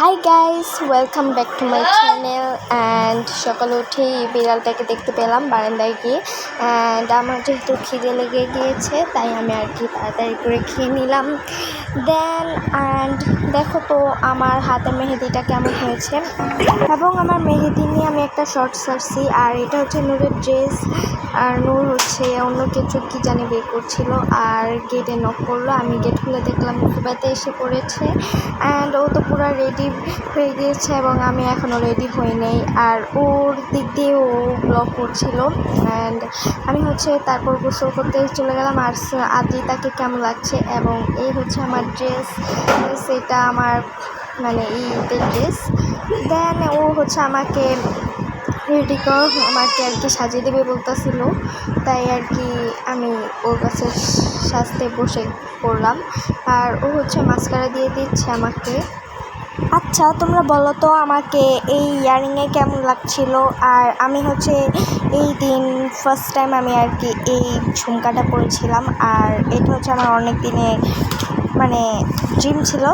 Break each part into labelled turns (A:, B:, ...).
A: Hi guys, welcome back to my channel. And সকালে উঠেই বিড়ালটাকে দেখতে পেলাম বারান্দায় গিয়ে। অ্যান্ড আমার যেহেতু খিদে লেগে গিয়েছে তাই আমি আর কি তাড়াতাড়ি করে খেয়ে নিলাম। দেখো তো আমার হাতের মেহেদিটা কেমন হয়েছে, এবং আমার মেহেদি নিয়ে আমি একটা শর্ট ছাড়ছি। আর এটা হচ্ছে নূরের ড্রেস, আর নূর হচ্ছে অন্য কিছু কি জানি বের করছিল আর গেটে নক করলো। আমি গেট খুলে দেখলাম সুবাইতে এসে পড়েছে। অ্যান্ড ও তো পুরো রেডি হয়ে গিয়েছে এবং আমি এখনও রেডি হই নাই। আর ওর দিক দিয়ে ও ব্লগ করছিল। অ্যান্ড আমি হচ্ছে তারপর গোসল করতে চলে গেলাম। আর আদি তাকে কেমন লাগছে, এবং এই হচ্ছে আমার ড্রেস, এটা আমার মানে ঈদের ড্রেস। দেন ও হচ্ছে আমাকে রেডি কর, আমাকে আর কি সাজিয়ে দেবে বলতেছিল, তাই আর কি আমি ওর কাছে সাজতে বসে পড়লাম। আর ও হচ্ছে মাস্কারা দিয়ে দিচ্ছে আমাকে। আচ্ছা, তোমরা বলো তো আমাকে এই ইয়ারিংয়ে কেমন লাগছিল। আর আমি হচ্ছে এই দিন ফার্স্ট টাইম আমি আর কি এই ঝুমকাটা পরেছিলাম। আর এটা হচ্ছে আমার অনেক দিনে মানে ড্রিম ছিল।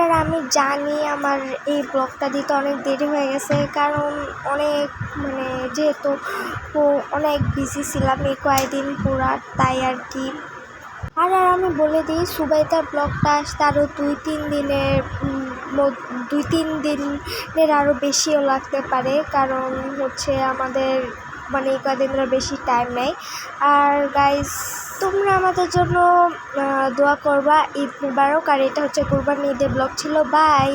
A: আর আমি জানি আমার এই ব্লগটা দিতে অনেক দেরি হয়ে গেছে, কারণ অনেক যেহেতু অনেক বিজি ছিলাম এই কয়েকদিন পুরা, তাই আর কি। আর আমি বলে দিই, সুবাইতার ব্লগটা আসতে আরও 2-3 দিনের আরও বেশিও লাগতে পারে, কারণ হচ্ছে আমাদের এই কদিন ধরে বেশি টাইম নেই। আর গাইস, তোমরা আমাদের জন্য দোয়া করবা। ঈদ মুবারক। আর এটা হচ্ছে কুরবানি ঈদের ব্লগ ছিল। বাই।